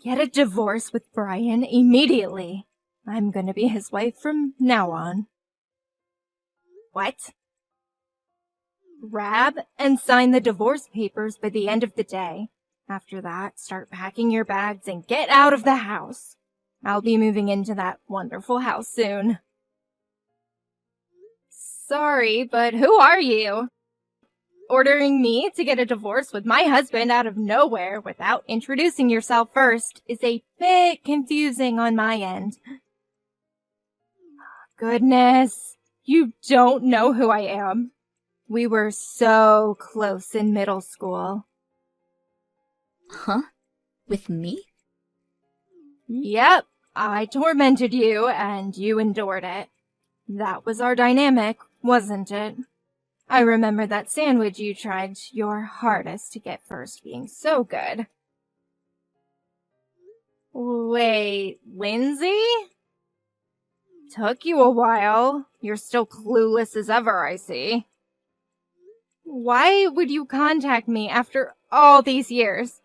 Get a divorce with Brian immediately. I'm gonna be his wife from now on. What? Grab and sign the divorce papers by the end of the day. After that, start packing your bags and get out of the house. I'll be moving into that wonderful house soon. Sorry, but who are you? Ordering me to get a divorce with my husband out of nowhere without introducing yourself first is a bit confusing on my end. Goodness, you don't know who I am. We were so close in middle school. Huh? With me? Yep, I tormented you and you endured it. That was our dynamic, wasn't it? I remember that sandwich you tried your hardest to get first being so good. Wait, Lindsay? Took you a while. You're still clueless as ever, I see. Why would you contact me after all these years?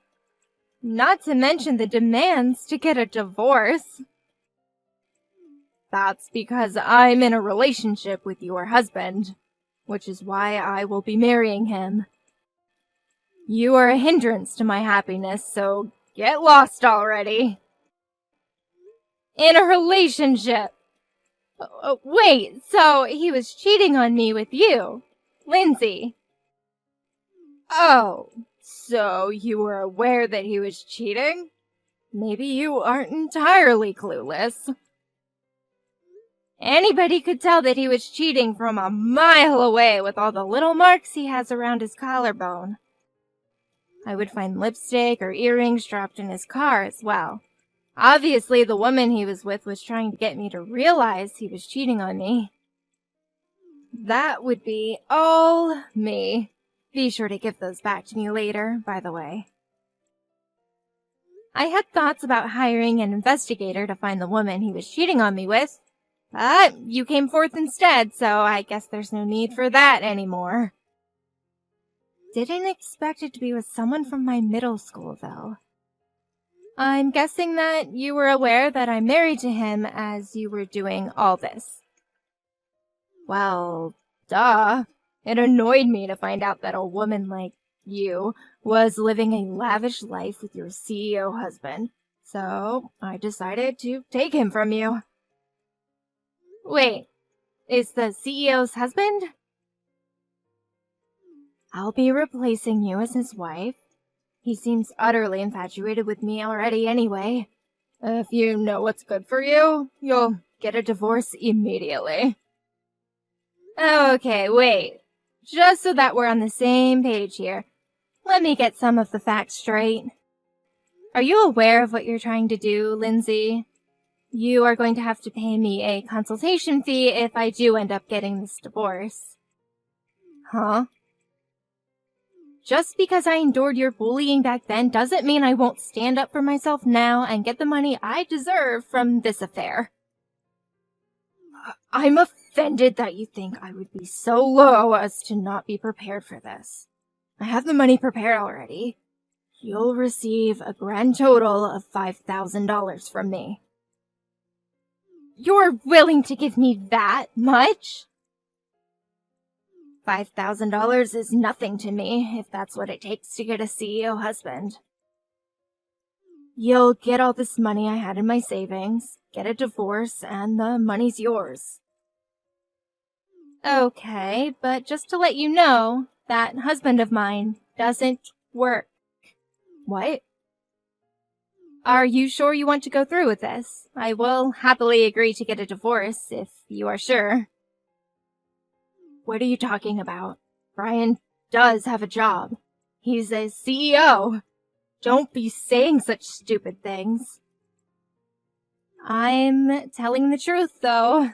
Not to mention the demands to get a divorce. That's because I'm in a relationship with your husband, which is why I will be marrying him. You are a hindrance to my happiness, so get lost already. In a relationship. Wait, so he was cheating on me with you, Lindsay? Oh, so you were aware that he was cheating? Maybe you aren't entirely clueless. Anybody could tell that he was cheating from a mile away with all the little marks he has around his collarbone. I would find lipstick or earrings dropped in his car as well. Obviously, the woman he was with was trying to get me to realize he was cheating on me. That would be all me. Be sure to give those back to me later, by the way. I had thoughts about hiring an investigator to find the woman he was cheating on me with, but you came forth instead, so I guess there's no need for that anymore. Didn't expect it to be with someone from my middle school, though. I'm guessing that you were aware that I'm married to him as you were doing all this. Well, duh. It annoyed me to find out that a woman like you was living a lavish life with your CEO husband, so I decided to take him from you. Wait, is the CEO's husband? I'll be replacing you as his wife. He seems utterly infatuated with me already anyway. If you know what's good for you, you'll get a divorce immediately. Okay, wait. Just so that we're on the same page here, let me get some of the facts straight. Are you aware of what you're trying to do, Lindsay? You are going to have to pay me a consultation fee if I do end up getting this divorce. Huh? Just because I endured your bullying back then doesn't mean I won't stand up for myself now and get the money I deserve from this affair. I'm offended that you think I would be so low as to not be prepared for this. I have the money prepared already. You'll receive a grand total of $5,000 from me. You're willing to give me that much? $5,000 is nothing to me, if that's what it takes to get a CEO husband. You'll get all this money I had in my savings, get a divorce, and the money's yours. Okay, but just to let you know, that husband of mine doesn't work. What? Are you sure you want to go through with this? I will happily agree to get a divorce if you are sure. What are you talking about? Brian does have a job. He's a CEO. Don't be saying such stupid things. I'm telling the truth, though.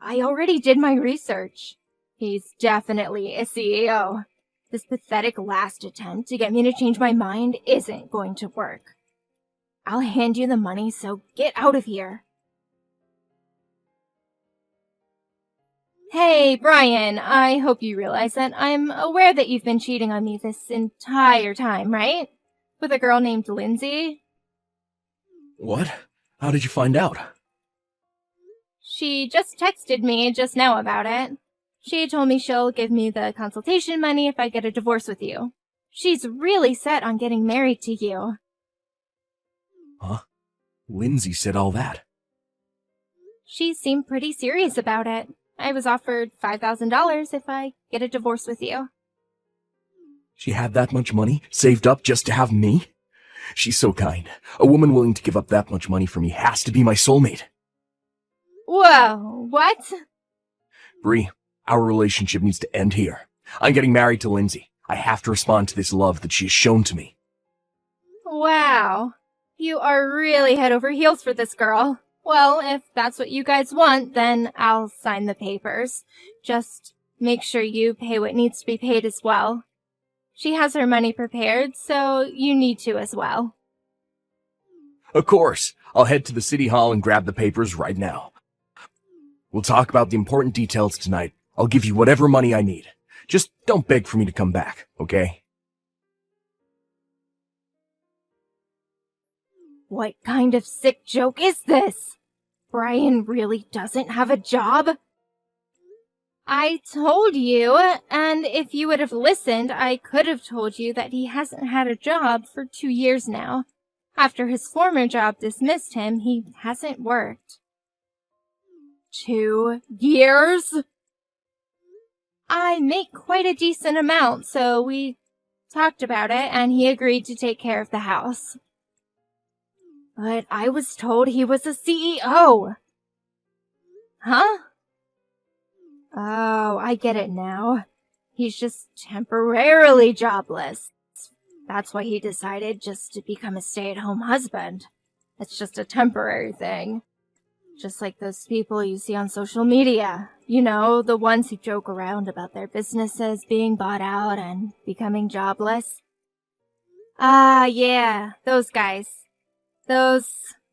I already did my research. He's definitely a CEO. This pathetic last attempt to get me to change my mind isn't going to work. I'll hand you the money, so get out of here. Hey, Brian, I hope you realize that I'm aware that you've been cheating on me this entire time, right? with a girl named Lindsay. What? How did you find out? She just texted me just now about it. She told me she'll give me the consultation money if I get a divorce with you. She's really set on getting married to you. Huh? Lindsay said all that. She seemed pretty serious about it. I was offered $5,000 if I get a divorce with you. She had that much money saved up just to have me? She's so kind. A woman willing to give up that much money for me has to be my soulmate. Whoa, what? Bree, our relationship needs to end here. I'm getting married to Lindsay. I have to respond to this love that she has shown to me. Wow, you are really head over heels for this girl. Well, if that's what you guys want, then I'll sign the papers. Just make sure you pay what needs to be paid as well. She has her money prepared, so you need to as well. Of course. I'll head to the city hall and grab the papers right now. We'll talk about the important details tonight. I'll give you whatever money I need. Just don't beg for me to come back, okay? What kind of sick joke is this? Brian really doesn't have a job? I told you, and if you would have listened, I could have told you that he hasn't had a job for 2 years now. After his former job dismissed him, he hasn't worked. 2 years? I make quite a decent amount, so we talked about it, and he agreed to take care of the house. But I was told he was a CEO. Huh? Oh, I get it now. He's just temporarily jobless. That's why he decided just to become a stay-at-home husband. It's just a temporary thing. Just like those people you see on social media. You know, the ones who joke around about their businesses being bought out and becoming jobless. Ah, yeah, those guys. Those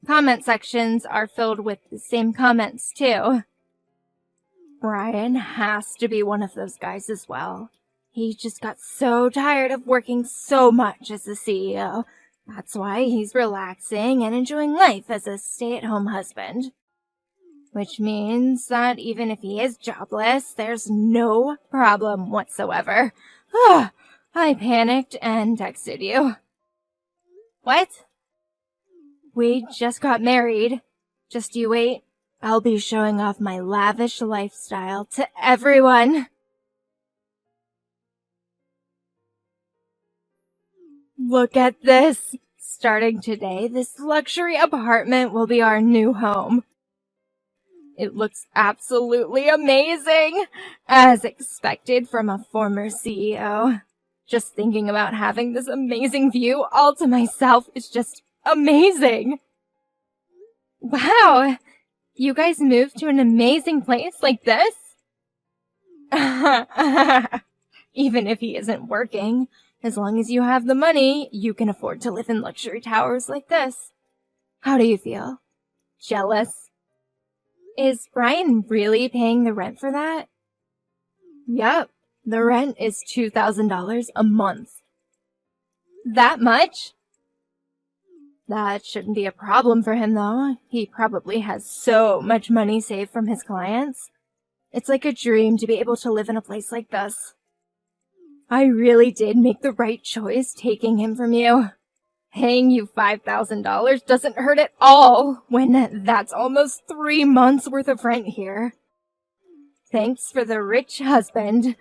comment sections are filled with the same comments, too. Brian has to be one of those guys as well. He just got so tired of working so much as a CEO. That's why he's relaxing and enjoying life as a stay-at-home husband. Which means that even if he is jobless, there's no problem whatsoever. I panicked and texted you. What? We just got married. Just you wait. I'll be showing off my lavish lifestyle to everyone. Look at this. Starting today, this luxury apartment will be our new home. It looks absolutely amazing, as expected from a former CEO. Just thinking about having this amazing view all to myself is just amazing. Wow, you guys moved to an amazing place like this? Even if he isn't working, as long as you have the money, you can afford to live in luxury towers like this. How do you feel? Jealous? Is Brian really paying the rent for that? Yep, the rent is $2,000 a month. That much? That shouldn't be a problem for him, though. He probably has so much money saved from his clients. It's like a dream to be able to live in a place like this. I really did make the right choice taking him from you. Paying you $5,000 doesn't hurt at all when that's almost 3 months worth of rent here. Thanks for the rich husband.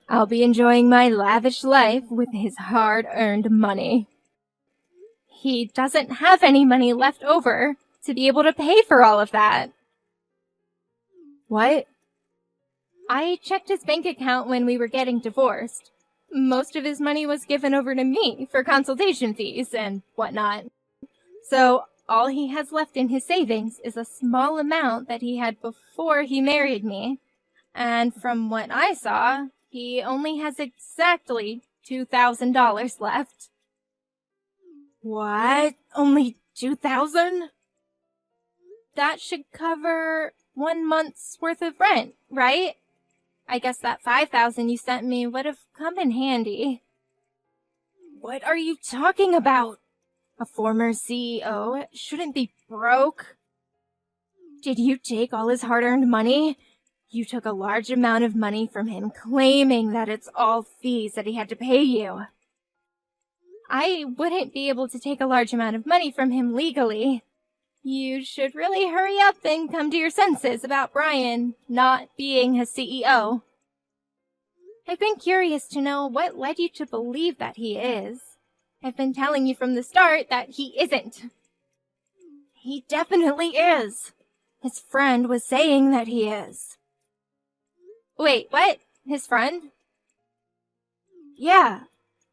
I'll be enjoying my lavish life with his hard-earned money. He doesn't have any money left over to be able to pay for all of that. What? I checked his bank account when we were getting divorced. Most of his money was given over to me for consultation fees and whatnot. So all he has left in his savings is a small amount that he had before he married me. And from what I saw, he only has exactly $2,000 left. What? Only $2,000? That should cover 1 month's worth of rent, right? I guess that $5,000 you sent me would have come in handy. What are you talking about? A former CEO shouldn't be broke. Did you take all his hard-earned money? You took a large amount of money from him, claiming that it's all fees that he had to pay you. I wouldn't be able to take a large amount of money from him legally. You should really hurry up and come to your senses about Brian not being his CEO. I've been curious to know what led you to believe that he is. I've been telling you from the start that he isn't. He definitely is. His friend was saying that he is. Wait, what? His friend? Yeah.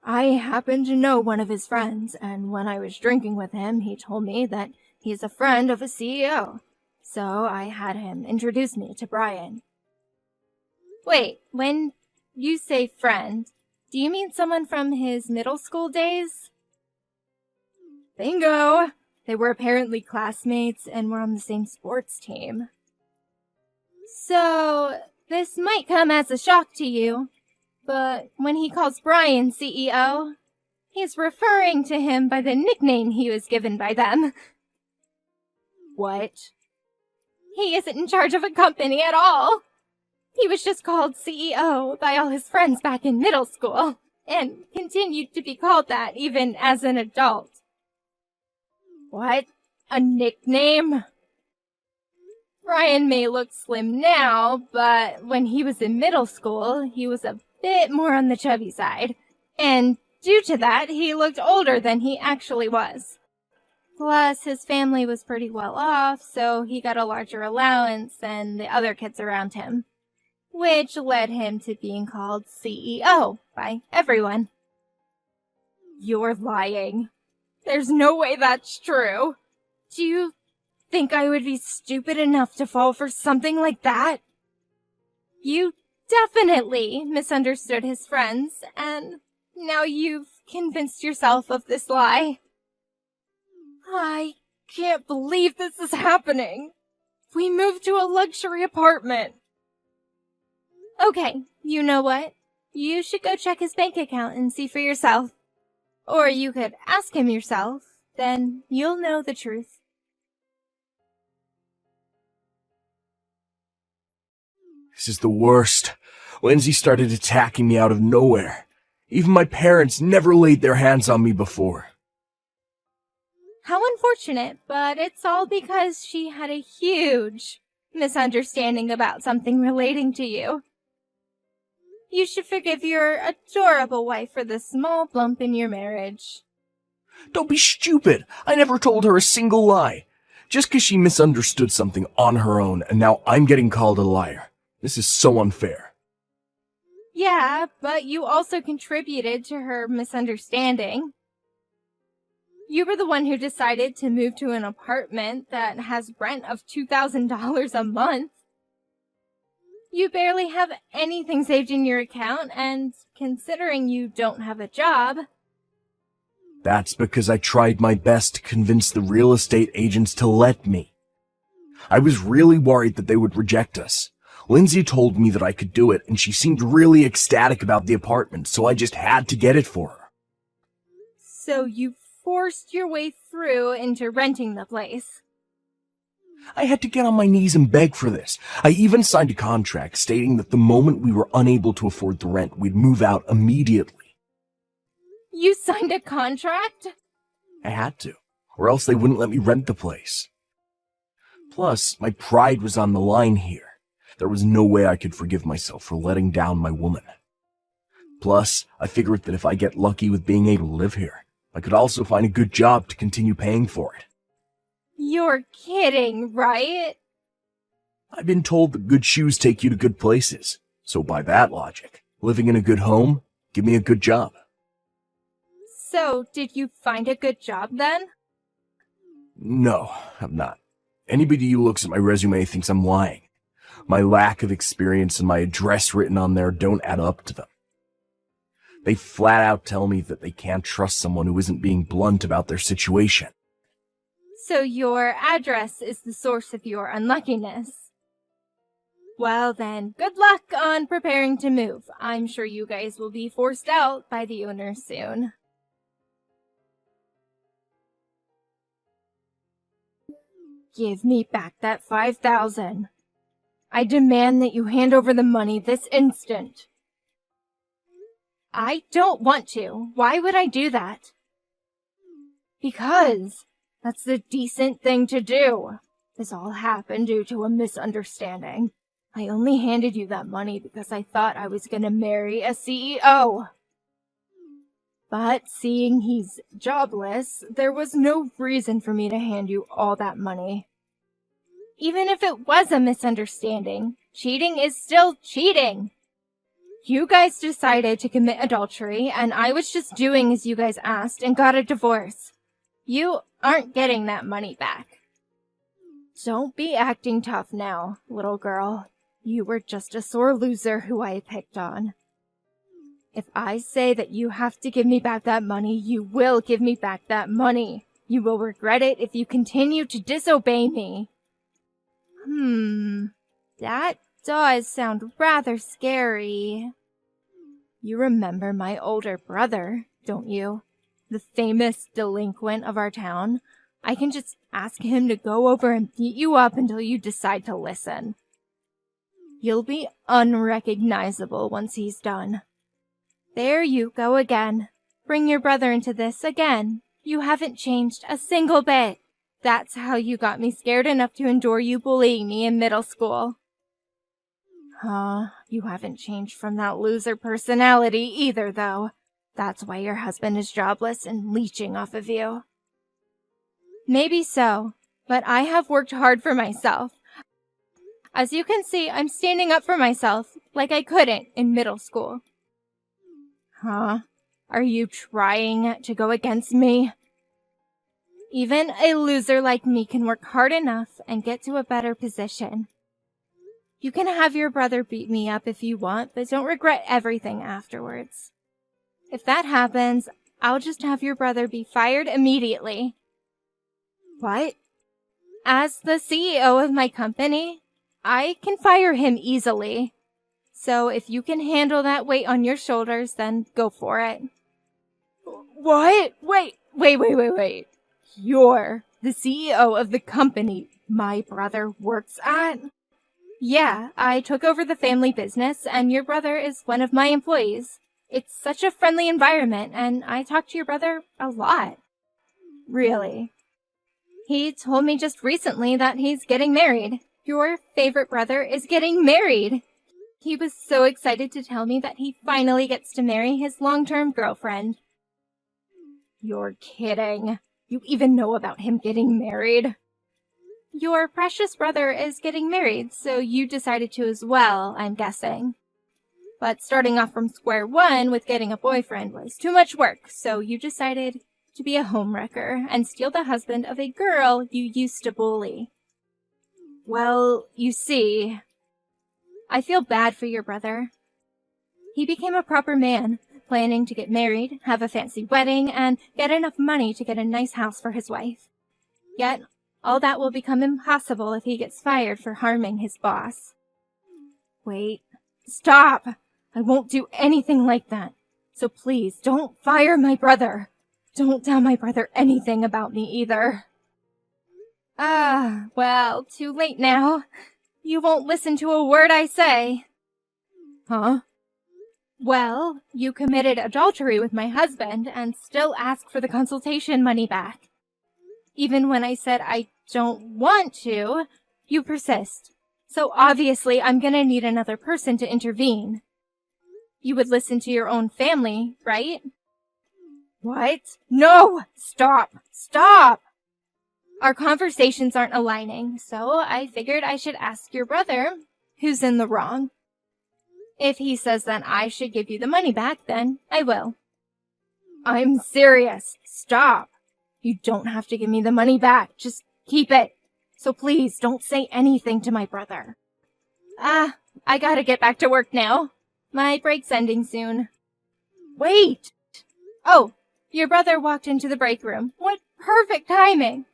I happen to know one of his friends, and when I was drinking with him, he told me that he's a friend of a CEO. So I had him introduce me to Brian. Wait, when you say friend, do you mean someone from his middle school days? Bingo! They were apparently classmates and were on the same sports team. So, this might come as a shock to you, but when he calls Brian CEO, he's referring to him by the nickname he was given by them. What? He isn't in charge of a company at all. He was just called CEO by all his friends back in middle school, and continued to be called that even as an adult. What? A nickname? Brian may look slim now, but when he was in middle school, he was a bit more on the chubby side, and due to that, he looked older than he actually was. Plus, his family was pretty well off, so he got a larger allowance than the other kids around him, which led him to being called CEO by everyone. You're lying. There's no way that's true. Do you think I would be stupid enough to fall for something like that? You definitely misunderstood his friends, and now you've convinced yourself of this lie. I can't believe this is happening. We moved to a luxury apartment. Okay, you know what? You should go check his bank account and see for yourself. Or you could ask him yourself, then you'll know the truth. This is the worst. Lindsay started attacking me out of nowhere. Even my parents never laid their hands on me before. How unfortunate, but it's all because she had a huge misunderstanding about something relating to you. You should forgive your adorable wife for the small bump in your marriage. Don't be stupid. I never told her a single lie. Just 'cause she misunderstood something on her own, and now I'm getting called a liar. This is so unfair. Yeah, but you also contributed to her misunderstanding. You were the one who decided to move to an apartment that has rent of $2,000 a month. You barely have anything saved in your account, and considering you don't have a job... That's because I tried my best to convince the real estate agents to let me. I was really worried that they would reject us. Lindsay told me that I could do it, and she seemed really ecstatic about the apartment, so I just had to get it for her. So you forced your way through into renting the place. I had to get on my knees and beg for this. I even signed a contract stating that the moment we were unable to afford the rent, we'd move out immediately. You signed a contract? I had to, or else they wouldn't let me rent the place. Plus, my pride was on the line here. There was no way I could forgive myself for letting down my woman. Plus, I figured that if I get lucky with being able to live here, I could also find a good job to continue paying for it. You're kidding, right? I've been told that good shoes take you to good places. So by that logic, living in a good home, give me a good job. So, did you find a good job then? No, I'm not. Anybody who looks at my resume thinks I'm lying. My lack of experience and my address written on there don't add up to them. They flat out tell me that they can't trust someone who isn't being blunt about their situation. So your address is the source of your unluckiness. Well then, good luck on preparing to move. I'm sure you guys will be forced out by the owner soon. Give me back that 5,000. I demand that you hand over the money this instant. I don't want to. Why would I do that? Because that's the decent thing to do. This all happened due to a misunderstanding. I only handed you that money because I thought I was gonna marry a CEO. But seeing he's jobless, there was no reason for me to hand you all that money. Even if it was a misunderstanding, cheating is still cheating. You guys decided to commit adultery, and I was just doing as you guys asked and got a divorce. You aren't getting that money back. Don't be acting tough now, little girl. You were just a sore loser who I picked on. If I say that you have to give me back that money, you will give me back that money. You will regret it if you continue to disobey me. That does sound rather scary. You remember my older brother, don't you? The famous delinquent of our town. I can just ask him to go over and beat you up until you decide to listen. You'll be unrecognizable once he's done. There you go again. Bring your brother into this again. You haven't changed a single bit. That's how you got me scared enough to endure you bullying me in middle school. You haven't changed from that loser personality either, though. That's why your husband is jobless and leeching off of you. Maybe so, but I have worked hard for myself. As you can see, I'm standing up for myself like I couldn't in middle school. Are you trying to go against me? Even a loser like me can work hard enough and get to a better position. You can have your brother beat me up if you want, but don't regret everything afterwards. If that happens, I'll just have your brother be fired immediately. What? As the CEO of my company, I can fire him easily. So if you can handle that weight on your shoulders, then go for it. What? Wait. You're the CEO of the company my brother works at? Yeah, I took over the family business, and your brother is one of my employees. It's such a friendly environment, and I talk to your brother a lot. Really? He told me just recently that he's getting married. Your favorite brother is getting married. He was so excited to tell me that he finally gets to marry his long-term girlfriend. You're kidding. You even know about him getting married? Your precious brother is getting married, so you decided to as well, I'm guessing. But starting off from square one with getting a boyfriend was too much work, so you decided to be a homewrecker and steal the husband of a girl you used to bully. Well, you see, I feel bad for your brother. He became a proper man, planning to get married, have a fancy wedding, and get enough money to get a nice house for his wife. Yet, all that will become impossible if he gets fired for harming his boss. Wait, stop! I won't do anything like that. So please, don't fire my brother. Don't tell my brother anything about me either. Well, too late now. You won't listen to a word I say. Huh? Well, you committed adultery with my husband and still ask for the consultation money back. Even when I said I don't want to, you persist. So obviously I'm gonna need another person to intervene. You would listen to your own family, right? What? No! Stop! Our conversations aren't aligning, so I figured I should ask your brother who's in the wrong. If he says that I should give you the money back, then I will. I'm serious. Stop. You don't have to give me the money back. Just keep it. So please don't say anything to my brother. I gotta get back to work now. My break's ending soon. Wait! Oh, your brother walked into the break room. What perfect timing!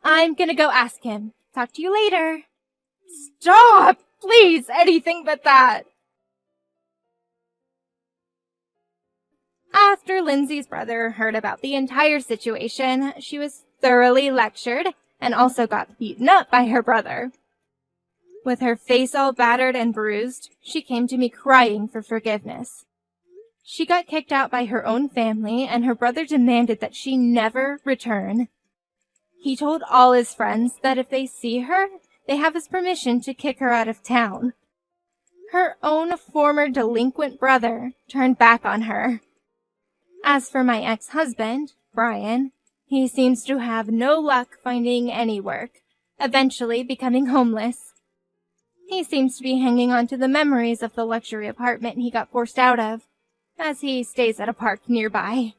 I'm gonna go ask him. Talk to you later. Stop! Please, anything but that! After Lindsay's brother heard about the entire situation, she was thoroughly lectured, and also got beaten up by her brother. With her face all battered and bruised, she came to me crying for forgiveness. She got kicked out by her own family, and her brother demanded that she never return. He told all his friends that if they see her, they have his permission to kick her out of town. Her own former delinquent brother turned back on her. As for my ex-husband, Brian, he seems to have no luck finding any work, eventually becoming homeless. He seems to be hanging on to the memories of the luxury apartment he got forced out of, as he stays at a park nearby.